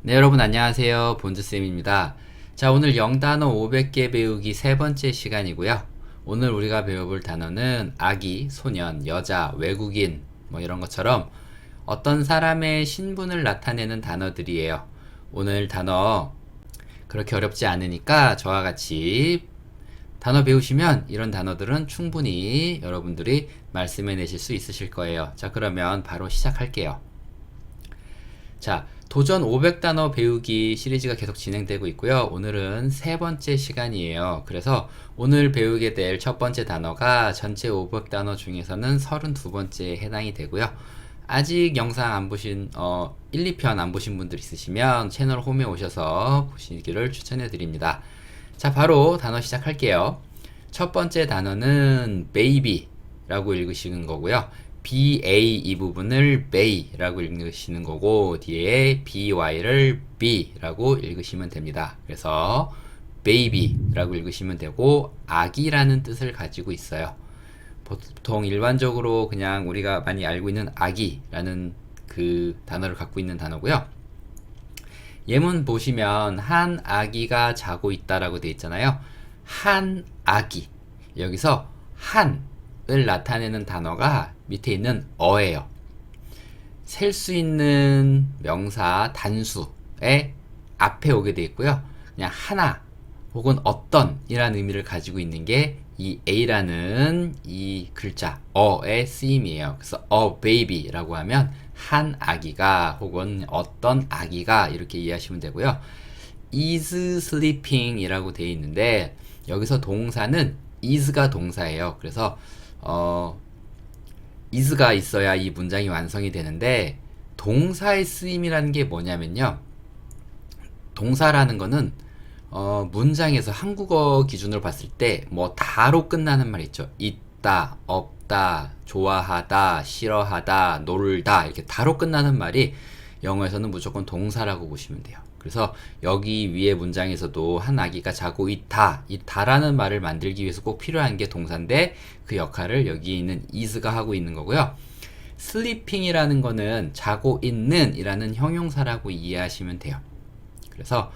네, 여러분 안녕하세요. 본즈쌤입니다. 자, 오늘 영단어 500개 배우기 세 번째 시간이고요. 오늘 우리가 배워볼 단어는 아기, 소년, 여자, 외국인 뭐 이런 것처럼 어떤 사람의 신분을 나타내는 단어들이에요. 오늘 단어 그렇게 어렵지 않으니까 저와 같이 단어 배우시면 이런 단어들은 충분히 여러분들이 말씀해내실 수 있으실 거예요. 자, 그러면 바로 시작할게요. 자, 도전 500단어 배우기 시리즈가 계속 진행되고 있고요. 오늘은 세 번째 시간이에요. 그래서 오늘 배우게 될 첫 번째 단어가 전체 500단어 중에서는 32번째에 해당이 되고요. 아직 영상 안 보신 1, 2편 안 보신 분들 있으시면 채널 홈에 오셔서 보시기를 추천해 드립니다. 자, 바로 단어 시작할게요. 첫 번째 단어는 baby라고 읽으시는 거고요. BA 이 부분을 bay라고 읽으시는 거고 뒤에 BY를 B라고 읽으시면 됩니다. 그래서 baby라고 읽으시면 되고 아기라는 뜻을 가지고 있어요. 보통 일반적으로 그냥 우리가 많이 알고 있는 아기라는 그 단어를 갖고 있는 단어고요. 예문 보시면 한 아기가 자고 있다라고 되어 있잖아요. 한 아기. 여기서 한을 나타내는 단어가 밑에 있는 어예요. 셀 수 있는 명사 단수의 앞에 오게 되어 있고요. 그냥 하나 혹은 어떤 이라는 의미를 가지고 있는 게 이 A라는 이 글자 어의 쓰임이에요. 그래서 a baby라고 하면 한 아기가 혹은 어떤 아기가 이렇게 이해하시면 되고요. is sleeping 이라고 되어 있는데 여기서 동사는 is가 동사예요. 그래서 is가 있어야 이 문장이 완성이 되는데 동사의 쓰임이라는 게 뭐냐면요. 동사라는 거는 문장에서 한국어 기준으로 봤을 때 뭐 다로 끝나는 말 있죠. 있다, 없다, 좋아하다, 싫어하다, 놀다 이렇게 다로 끝나는 말이 영어에서는 무조건 동사라고 보시면 돼요. 그래서 여기 위에 문장에서도 한 아기가 자고 있다, 이 다라는 말을 만들기 위해서 꼭 필요한 게 동사인데 그 역할을 여기 있는 is가 하고 있는 거고요. sleeping이라는 거는 자고 있는 이라는 형용사라고 이해하시면 돼요. 그래서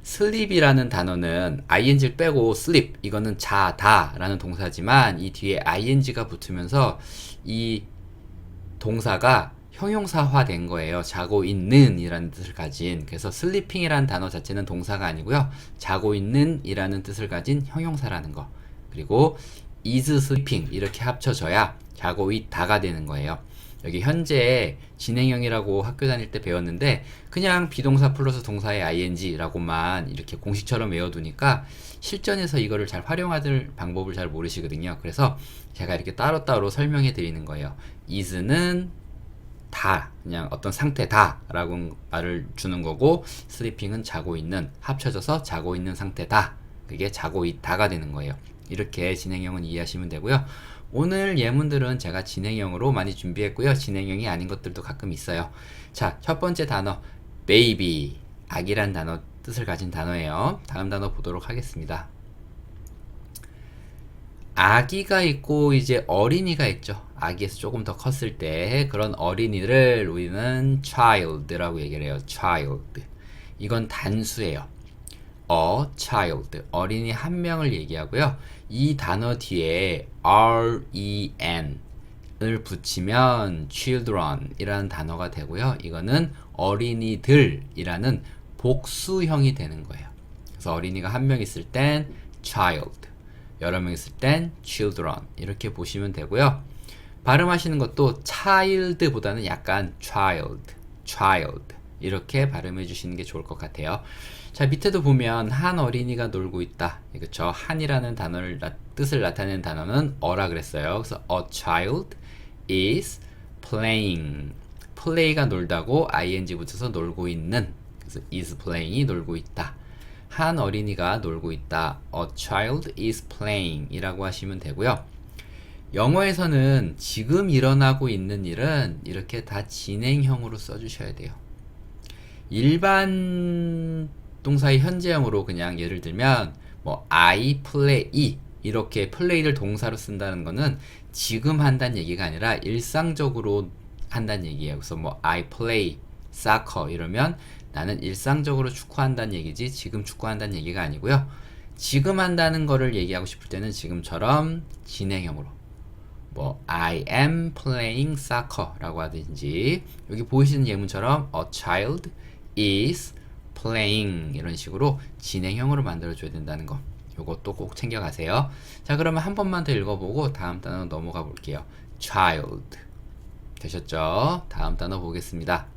sleep이라는 단어는 ing를 빼고 sleep 이거는 자다 라는 동사지만 이 뒤에 ing가 붙으면서 이 동사가 형용사화 된 거예요. 자고 있는 이라는 뜻을 가진. 그래서 sleeping 이라는 단어 자체는 동사가 아니고요. 자고 있는 이라는 뜻을 가진 형용사라는 거. 그리고 is sleeping 이렇게 합쳐져야 자고 있다가 되는 거예요. 여기 현재 진행형이라고 학교 다닐 때 배웠는데 그냥 비동사 플러스 동사의 ing라고만 이렇게 공식처럼 외워두니까 실전에서 이거를 잘 활용할 방법을 잘 모르시거든요. 그래서 제가 이렇게 따로따로 설명해 드리는 거예요. is는 다, 그냥 어떤 상태다 라고 말을 주는 거고 sleeping은 자고 있는, 합쳐져서 자고 있는 상태다. 그게 자고 있다가 되는 거예요. 이렇게 진행형은 이해하시면 되고요. 오늘 예문들은 제가 진행형으로 많이 준비했고요. 진행형이 아닌 것들도 가끔 있어요. 자, 첫 번째 단어 baby, 아기란 단어 뜻을 가진 단어예요. 다음 단어 보도록 하겠습니다. 아기가 있고 이제 어린이가 있죠. 아기에서 조금 더 컸을 때 그런 어린이를 우리는 child라고 얘기를 해요. child. 이건 단수예요. a child. 어린이 한 명을 얘기하고요. 이 단어 뒤에 ren 을 붙이면 children 이라는 단어가 되고요. 이거는 어린이들이라는 복수형이 되는 거예요. 그래서 어린이가 한 명 있을 땐 child, 여러 명 있을 땐 children 이렇게 보시면 되고요. 발음하시는 것도 child보다는 약간 child 이렇게 발음해 주시는 게 좋을 것 같아요. 자, 밑에도 보면 한 어린이가 놀고 있다. 그렇죠? 한이라는 단어를 뜻을 나타내는 단어는 어라 그랬어요. 그래서 a child is playing. play가 놀다고 ing 붙여서 놀고 있는. 그래서 is playing이 놀고 있다. 한 어린이가 놀고 있다. A child is playing 이라고 하시면 되고요. 영어에서는 지금 일어나고 있는 일은 이렇게 다 진행형으로 써주셔야 돼요. 일반 동사의 현재형으로 그냥 예를 들면 뭐 I play 이렇게 play를 동사로 쓴다는 거는 지금 한다는 얘기가 아니라 일상적으로 한다는 얘기예요. 그래서 뭐 I play soccer 이러면 나는 일상적으로 축구한다는 얘기지 지금 축구한다는 얘기가 아니고요. 지금 한다는 거를 얘기하고 싶을 때는 지금처럼 진행형으로 뭐 I am playing soccer 라고 하든지 여기 보이시는 예문처럼 a child is playing 이런 식으로 진행형으로 만들어줘야 된다는 거 요것도 꼭 챙겨가세요. 자, 그러면 한 번만 더 읽어보고 다음 단어 넘어가 볼게요. child 되셨죠? 다음 단어 보겠습니다.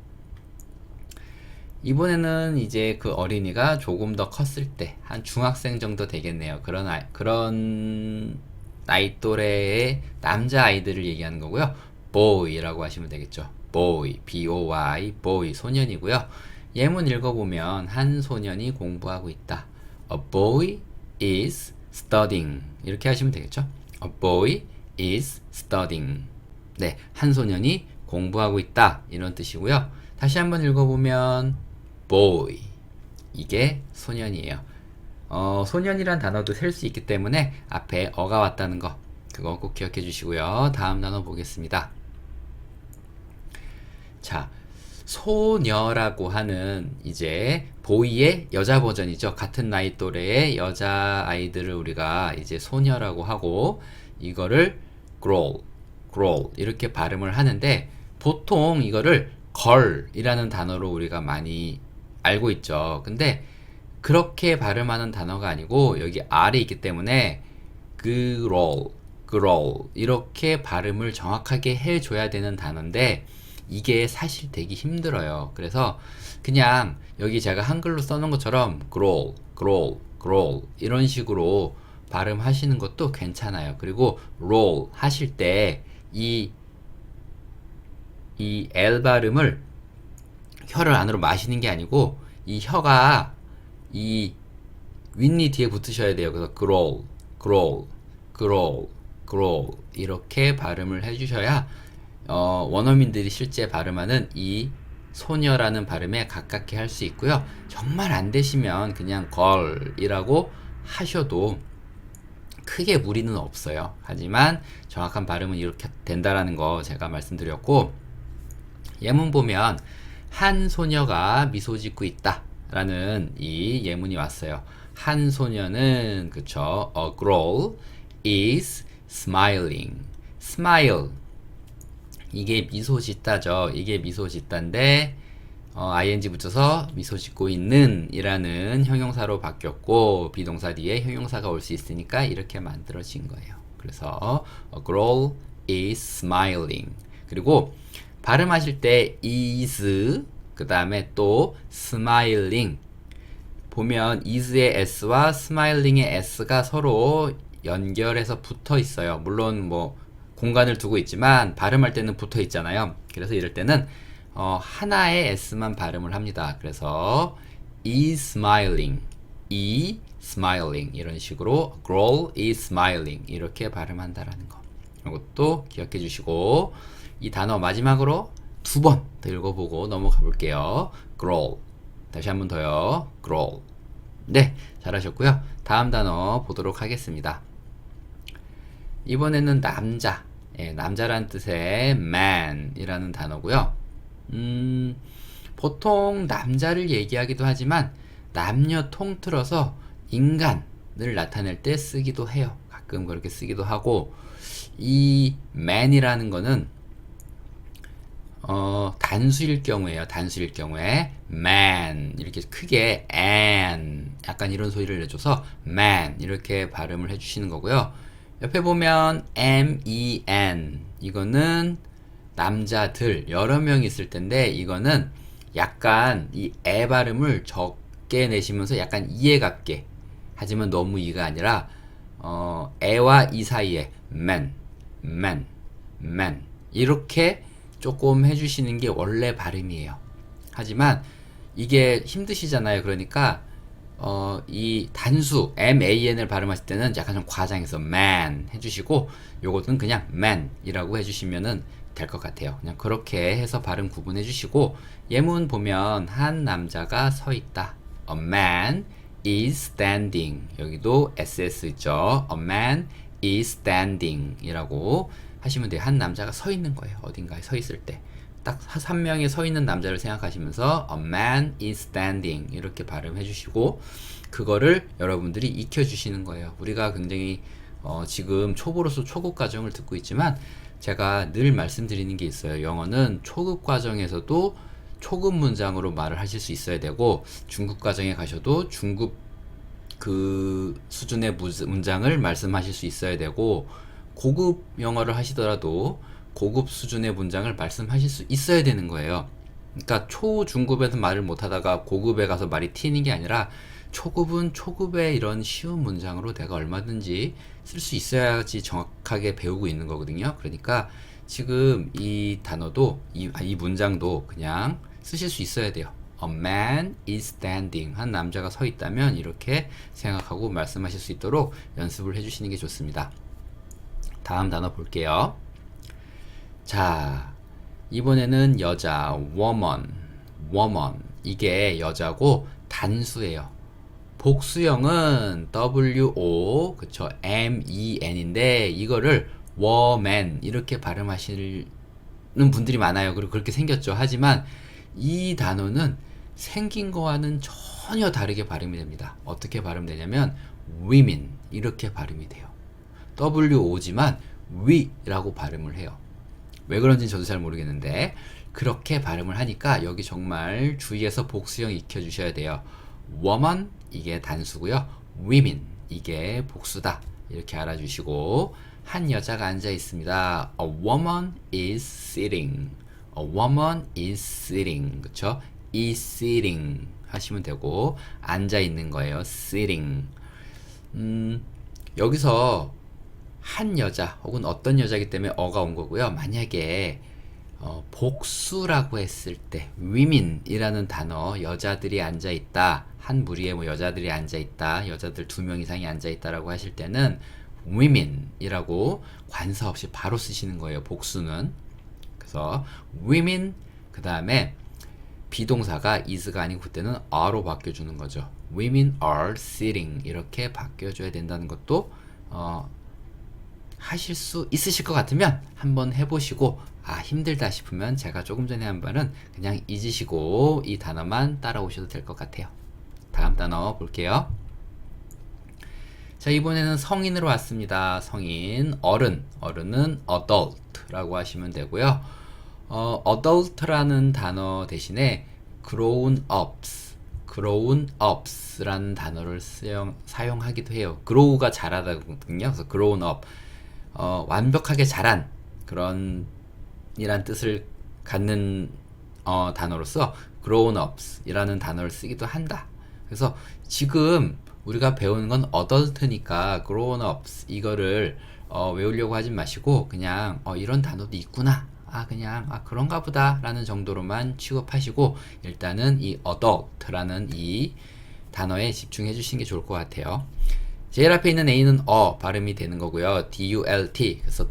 이번에는 이제 그 어린이가 조금 더 컸을 때 한 중학생 정도 되겠네요. 그런 나이 또래의 남자 아이들을 얘기하는 거고요. boy라고 하시면 되겠죠. boy, B-O-Y, boy 소년이고요. 예문 읽어보면 한 소년이 공부하고 있다. A boy is studying 이렇게 하시면 되겠죠. A boy is studying. 네, 한 소년이 공부하고 있다 이런 뜻이고요. 다시 한번 읽어보면 boy 이게 소년이에요. 소년이란 단어도 셀 수 있기 때문에 앞에 어가 왔다는 거 그거 꼭 기억해 주시고요. 다음 단어 보겠습니다. 자, 소녀라고 하는 이제 보이의 여자 버전이죠. 같은 나이 또래의 여자 아이들을 우리가 이제 소녀라고 하고 이거를 grow 이렇게 발음을 하는데 보통 이거를 girl이라는 단어로 우리가 많이 알고 있죠. 근데 그렇게 발음하는 단어가 아니고 여기 R이 있기 때문에 grow 이렇게 발음을 정확하게 해줘야 되는 단어인데 이게 사실 되게 힘들어요. 그래서 그냥 여기 제가 한글로 써놓은 것처럼 grow 이런 식으로 발음하시는 것도 괜찮아요. 그리고 roll 하실 때 이 L 발음을 혀를 안으로 마시는 게 아니고 이 혀가 이 윗니 뒤에 붙으셔야 돼요. 그래서 grow 이렇게 발음을 해주셔야 원어민들이 실제 발음하는 이 소녀라는 발음에 가깝게 할 수 있고요. 정말 안 되시면 그냥 girl이라고 하셔도 크게 무리는 없어요. 하지만 정확한 발음은 이렇게 된다라는 거 제가 말씀드렸고 예문 보면 한 소녀가 미소 짓고 있다 라는 이 예문이 왔어요. 한 소녀는 그쵸 a girl is smiling smile 이게 미소 짓다죠. 이게 미소 짓다인데 ing 붙여서 미소 짓고 있는 이라는 형용사로 바뀌었고 비동사 뒤에 형용사가 올 수 있으니까 이렇게 만들어진 거예요. 그래서 a girl is smiling 그리고 발음하실 때 is 그 다음에 또 smiling 보면 is의 s와 smiling의 s가 서로 연결해서 붙어 있어요. 물론 뭐 공간을 두고 있지만 발음할 때는 붙어 있잖아요. 그래서 이럴 때는 하나의 s만 발음을 합니다. 그래서 is smiling 이런 식으로 girl is smiling 이렇게 발음한다라는 거 이것도 기억해 주시고 이 단어 마지막으로 두 번 더 읽어보고 넘어가 볼게요. grow 다시 한 번 더요. grow 네, 잘하셨고요. 다음 단어 보도록 하겠습니다. 이번에는 남자 남자란 뜻의 man이라는 단어고요. 보통 남자를 얘기하기도 하지만 남녀 통틀어서 인간을 나타낼 때 쓰기도 해요. 가끔 그렇게 쓰기도 하고 이 man이라는 거는 단수일 경우에요. 단수일 경우에 man 이렇게 크게 an 약간 이런 소리를 내줘서 man 이렇게 발음을 해주시는 거고요. 옆에 보면 men 이거는 남자들 여러 명 있을 텐데 이거는 약간 이 에 발음을 적게 내시면서 약간 이에 갖게 하지만 너무 이가 아니라 에와 이 사이에 man 이렇게 조금 해주시는 게 원래 발음이에요. 하지만 이게 힘드시잖아요. 그러니까 이 단수 man을 발음하실 때는 약간 좀 과장해서 man 해주시고 요것은 그냥 man이라고 해주시면은 될 것 같아요. 그냥 그렇게 해서 발음 구분해 주시고 예문 보면 한 남자가 서 있다. A man is standing. 여기도 ss 있죠. A man is standing 이라고 하시면 돼요. 한 남자가 서 있는 거예요. 어딘가에 서 있을 때 딱 한 명의 서 있는 남자를 생각하시면서 a man is standing 이렇게 발음해 주시고 그거를 여러분들이 익혀 주시는 거예요. 우리가 굉장히 지금 초보로서 초급 과정을 듣고 있지만 제가 늘 말씀드리는 게 있어요. 영어는 초급 과정에서도 초급 문장으로 말을 하실 수 있어야 되고 중급 과정에 가셔도 중급 그 수준의 문장을 말씀하실 수 있어야 되고 고급 영어를 하시더라도 고급 수준의 문장을 말씀하실 수 있어야 되는 거예요. 그러니까 중급에서 말을 못하다가 고급에 가서 말이 튀는 게 아니라 초급은 초급의 이런 쉬운 문장으로 내가 얼마든지 쓸 수 있어야지 정확하게 배우고 있는 거거든요. 그러니까 지금 이 단어도 이 문장도 그냥 쓰실 수 있어야 돼요. A man is standing. 한 남자가 서 있다면 이렇게 생각하고 말씀하실 수 있도록 연습을 해주시는 게 좋습니다. 다음 단어 볼게요. 자, 이번에는 여자, woman. 이게 여자고 단수예요. 복수형은 WO, 그쵸? MEN인데, 이거를 woman, 이렇게 발음하시는 분들이 많아요. 그리고 그렇게 생겼죠. 하지만 이 단어는 생긴 거와는 전혀 다르게 발음이 됩니다. 어떻게 발음되냐면, women, 이렇게 발음이 돼요. WO지만, we라고 발음을 해요. 왜 그런지 저도 잘 모르겠는데 그렇게 발음을 하니까 여기 정말 주의해서 복수형 익혀주셔야 돼요. woman 이게 단수고요. women 이게 복수다. 이렇게 알아주시고 한 여자가 앉아 있습니다. A woman is sitting. A woman is sitting. 그쵸? is sitting 하시면 되고 앉아 있는 거예요. sitting. 여기서 한 여자 혹은 어떤 여자이기 때문에 어가 온 거고요. 만약에 복수라고 했을 때 women이라는 단어 여자들이 앉아 있다. 한 무리에 뭐 여자들이 앉아 있다. 여자들 2명 이상이 앉아 있다라고 하실 때는 women이라고 관사 없이 바로 쓰시는 거예요. 복수는. 그래서 women 그다음에 비동사가 is가 아니고 그때는 are로 바뀌어 주는 거죠. women are sitting 이렇게 바뀌어 줘야 된다는 것도 하실 수 있으실 것 같으면 한번 해보시고 힘들다 싶으면 제가 조금 전에 한 말은 그냥 잊으시고 이 단어만 따라오셔도 될 것 같아요. 다음 단어 볼게요. 자, 이번에는 성인으로 왔습니다. 성인, 어른은 adult라고 하시면 되고요. adult라는 단어 대신에 grown ups라는 단어를 사용하기도 해요. grow가 자라다거든요. 그래서 grown up 완벽하게 자란 그런 이란 뜻을 갖는 단어로서 grown ups 이라는 단어를 쓰기도 한다. 그래서 지금 우리가 배우는 건 adult니까 grown ups 이거를 외우려고 하지 마시고 그냥 이런 단어도 있구나. 그런가 보다 라는 정도로만 취급하시고 일단은 이 adult라는 이 단어에 집중해 주시는 게 좋을 것 같아요. 제일 앞에 있는 A는 발음이 되는 거고요. DULT 그래서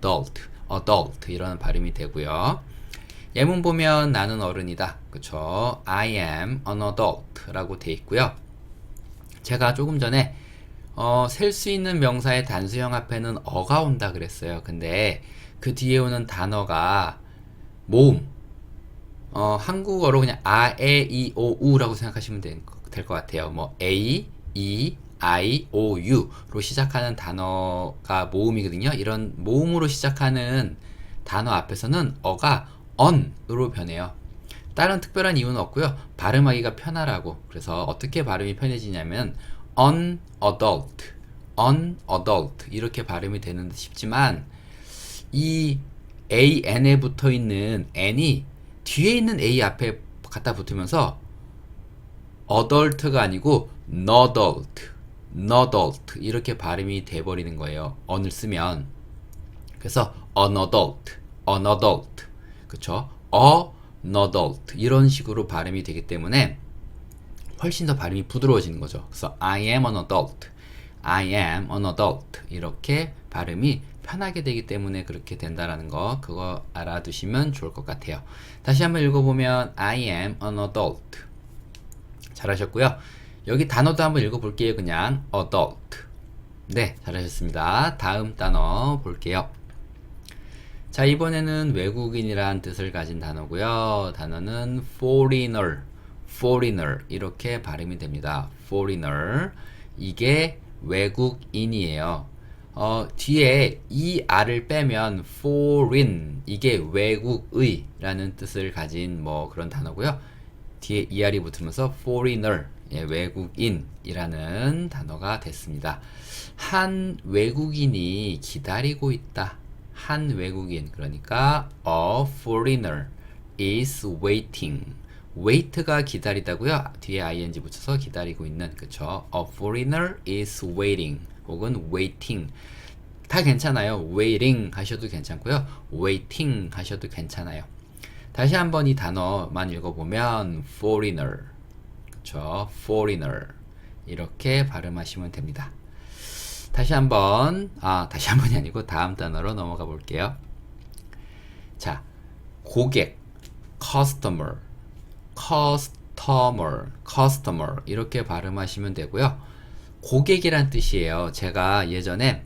adult 이런 발음이 되고요. 예문 보면 나는 어른이다. 그쵸? I am an adult 라고 돼 있고요. 제가 조금 전에 셀 수 있는 명사의 단수형 앞에는 어가 온다 그랬어요. 근데 그 뒤에 오는 단어가 모음 한국어로 그냥 아, 에, 이, 오, 우라고 생각하시면 될 것 같아요. 뭐 A, E, I, O, U로 시작하는 단어가 모음이거든요. 이런 모음으로 시작하는 단어 앞에서는 어가 on으로 변해요. 다른 특별한 이유는 없고요. 발음하기가 편하라고. 그래서 어떻게 발음이 편해지냐면 unadult 이렇게 발음이 되는 듯 싶지만 이 AN에 붙어 있는 N이 뒤에 있는 A 앞에 갖다 붙으면서 adult가 아니고 nodult 이렇게 발음이 돼버리는 거예요. on을 쓰면. 그래서 unadult 그쵸? unadult 이런 식으로 발음이 되기 때문에 훨씬 더 발음이 부드러워지는 거죠. 그래서 I am an adult 이렇게 발음이 편하게 되기 때문에 그렇게 된다라는 거 그거 알아두시면 좋을 것 같아요. 다시 한번 읽어보면 I am an adult 잘하셨고요. 여기 단어도 한번 읽어볼게요. 그냥 adult 네 잘하셨습니다. 다음 단어 볼게요. 자, 이번에는 외국인이란 뜻을 가진 단어고요. 단어는 foreigner 이렇게 발음이 됩니다. foreigner. 이게 외국인이에요. 뒤에 r을 빼면 foreign 이게 외국의라는 뜻을 가진 뭐 그런 단어고요. 뒤에 er이 붙으면서 foreigner 예, 외국인이라는 단어가 됐습니다. 한 외국인이 기다리고 있다. 한 외국인 그러니까 a foreigner is waiting. wait가 기다리다고요. 뒤에 ing 붙여서 기다리고 있는 그쵸. A foreigner is waiting 혹은 waiting 다 괜찮아요. waiting 하셔도 괜찮고요. waiting 하셔도 괜찮아요. 다시 한번 이 단어만 읽어보면 foreigner 그쵸. foreigner 이렇게 발음하시면 됩니다. 다시 한번이 아니고 다음 단어로 넘어가 볼게요. 자, 고객, customer 이렇게 발음하시면 되고요. 고객이란 뜻이에요. 제가 예전에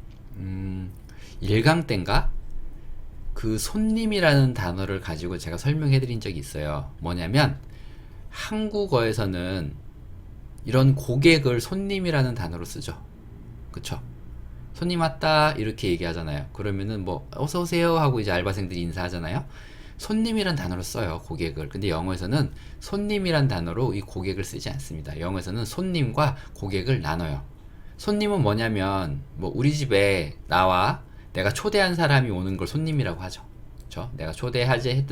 1강 때인가 그 손님이라는 단어를 가지고 제가 설명해 드린 적이 있어요. 뭐냐면 한국어에서는 이런 고객을 손님이라는 단어로 쓰죠. 그쵸? 손님 왔다 이렇게 얘기하잖아요. 그러면은 뭐 어서 오세요 하고 이제 알바생들이 인사하잖아요. 손님이란 단어로 써요. 고객을. 근데 영어에서는 손님이란 단어로 이 고객을 쓰지 않습니다. 영어에서는 손님과 고객을 나눠요. 손님은 뭐냐면 뭐 우리 집에 나와 내가 초대한 사람이 오는 걸 손님이라고 하죠. 그렇죠? 내가 초대하지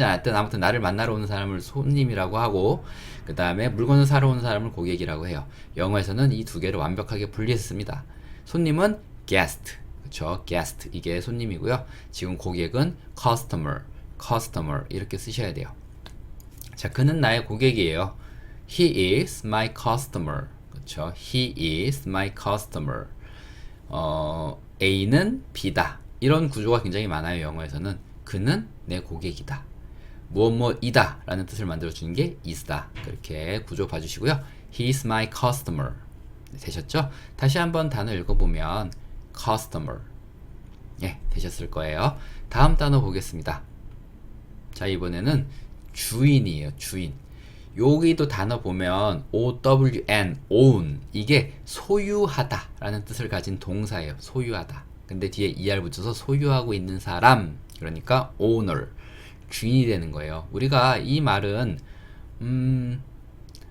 않았든 아무튼 나를 만나러 오는 사람을 손님이라고 하고 그 다음에 물건을 사러 오는 사람을 고객이라고 해요. 영어에서는 이 두 개를 완벽하게 분리했습니다. 손님은 guest, 그렇죠? guest 이게 손님이고요. 지금 고객은 customer 이렇게 쓰셔야 돼요. 자, 그는 나의 고객이에요. He is my customer. 그렇죠? He is my customer. A는 B다. 이런 구조가 굉장히 많아요. 영어에서는 그는 내 고객이다. 뭐뭐이다 라는 뜻을 만들어주는 게 is다. 그렇게 구조 봐주시고요. He is my customer. 되셨죠? 다시 한번 단어 읽어보면 customer. 예, 되셨을 거예요. 다음 단어 보겠습니다. 자, 이번에는 주인이에요. 주인. 여기도 단어 보면 own, own 이게 소유하다 라는 뜻을 가진 동사예요. 소유하다. 근데 뒤에 er 붙여서 소유하고 있는 사람 그러니까 owner 주인이 되는 거예요. 우리가 이 말은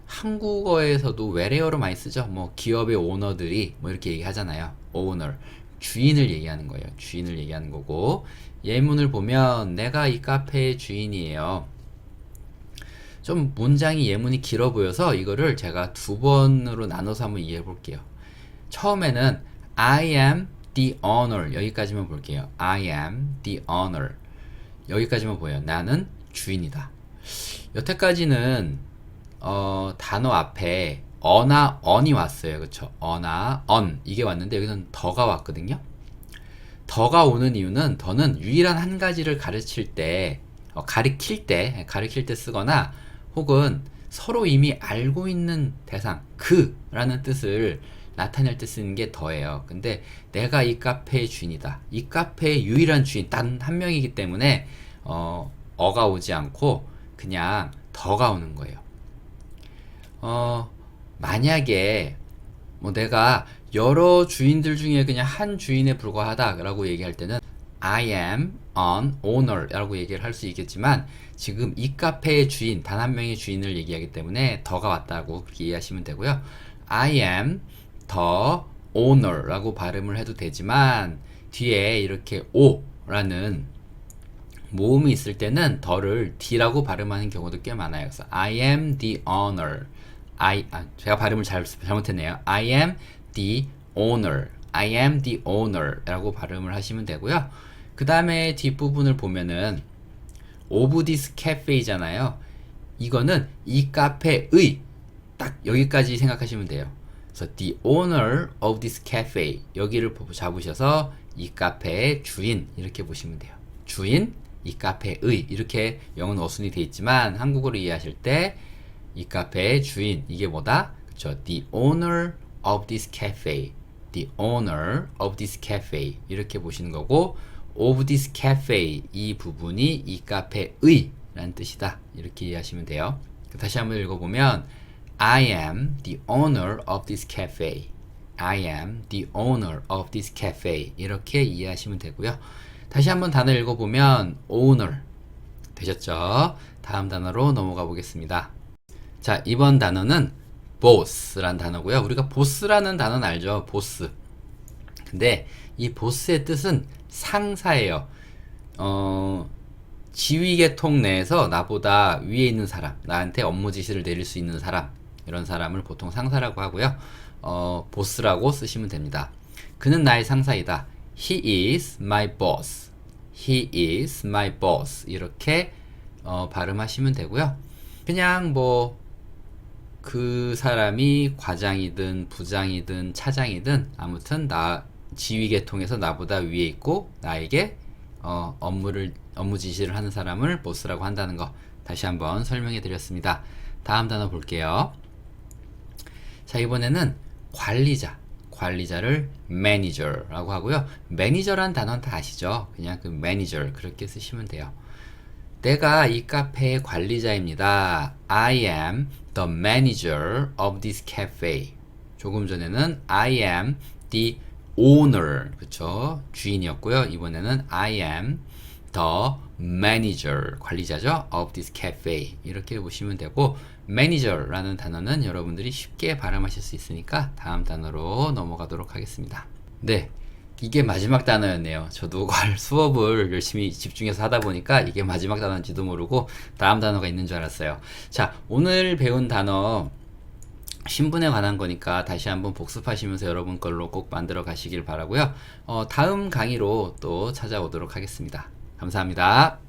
한국어에서도 외래어로 많이 쓰죠. 뭐 기업의 오너들이 뭐 이렇게 얘기하잖아요. owner 주인을 얘기하는 거예요. 주인을 얘기하는 거고 예문을 보면 내가 이 카페의 주인이에요. 좀 문장이 예문이 길어 보여서 이거를 제가 두 번으로 나눠서 한번 이해해 볼게요. 처음에는 I am the owner 여기까지만 볼게요. I am the owner 여기까지만 보여요. 나는 주인이다. 여태까지는 단어 앞에 어나 언이 왔어요. 그쵸? 어나 언 이게 왔는데 여기서는 더가 왔거든요. 더가 오는 이유는 더는 유일한 한 가지를 가르칠 때 가리킬 때 쓰거나 혹은 서로 이미 알고 있는 대상 그라는 뜻을 나타낼 때 쓰는 게 더예요. 근데 내가 이 카페의 주인이다. 이 카페의 유일한 주인 단 한 명이기 때문에 어가 오지 않고 그냥 더가 오는 거예요. 만약에 뭐 내가 여러 주인들 중에 그냥 한 주인에 불과하다 라고 얘기할 때는 I am an owner 라고 얘기를 할 수 있겠지만 지금 이 카페의 주인 단 한 명의 주인을 얘기하기 때문에 더가 왔다고 그렇게 이해하시면 되고요. I am the owner 라고 발음을 해도 되지만 뒤에 이렇게 O라는 모음이 있을 때는 더를 D라고 발음하는 경우도 꽤 많아요. 그래서 I am the owner 제가 발음을 잘못했네요. I am the owner I am the owner 라고 발음을 하시면 되고요. 그 다음에 뒷부분을 보면은 of this cafe잖아요. 이거는 이 카페의 딱 여기까지 생각하시면 돼요. 그래서 the owner of this cafe 여기를 잡으셔서 이 카페의 주인 이렇게 보시면 돼요. 주인 이 카페의 이렇게 영어는 어순이 돼 있지만 한국어로 이해하실 때 이 카페의 주인 이게 뭐다? 그쵸? The owner of this cafe The owner of this cafe 이렇게 보시는 거고 of this cafe, 이 부분이 이 카페의 라는 뜻이다. 이렇게 이해하시면 돼요. 다시 한번 읽어보면 I am the owner of this cafe. I am the owner of this cafe. 이렇게 이해하시면 되고요. 다시 한번 단어 읽어보면 owner 되셨죠? 다음 단어로 넘어가 보겠습니다. 자, 이번 단어는 boss라는 단어고요. 우리가 보스라는 단어는 알죠? 보스. 근데 이 보스의 뜻은 상사예요. 지휘계통 내에서 나보다 위에 있는 사람, 나한테 업무 지시를 내릴 수 있는 사람, 이런 사람을 보통 상사라고 하고요. 보스라고 쓰시면 됩니다. 그는 나의 상사이다. He is my boss. He is my boss. 이렇게 발음하시면 되고요. 그냥 뭐 그 사람이 과장이든 부장이든 차장이든 아무튼 지휘계통에서 나보다 위에 있고 나에게 업무 지시를 하는 사람을 보스라고 한다는 거 다시 한번 설명해 드렸습니다. 다음 단어 볼게요. 자, 이번에는 관리자를 manager라고 하고요. manager란 단어는 다 아시죠? 그냥 그 manager 그렇게 쓰시면 돼요. 내가 이 카페의 관리자입니다. I am the manager of this cafe. 조금 전에는 I am the owner, 그쵸? 주인이었고요. 이번에는 I am the manager, 관리자죠? of this cafe. 이렇게 보시면 되고, manager라는 단어는 여러분들이 쉽게 발음하실 수 있으니까 다음 단어로 넘어가도록 하겠습니다. 네. 이게 마지막 단어였네요. 저도 수업을 열심히 집중해서 하다 보니까 이게 마지막 단어인지도 모르고 다음 단어가 있는 줄 알았어요. 자, 오늘 배운 단어 신분에 관한 거니까 다시 한번 복습하시면서 여러분 걸로 꼭 만들어 가시길 바라고요. 다음 강의로 또 찾아오도록 하겠습니다. 감사합니다.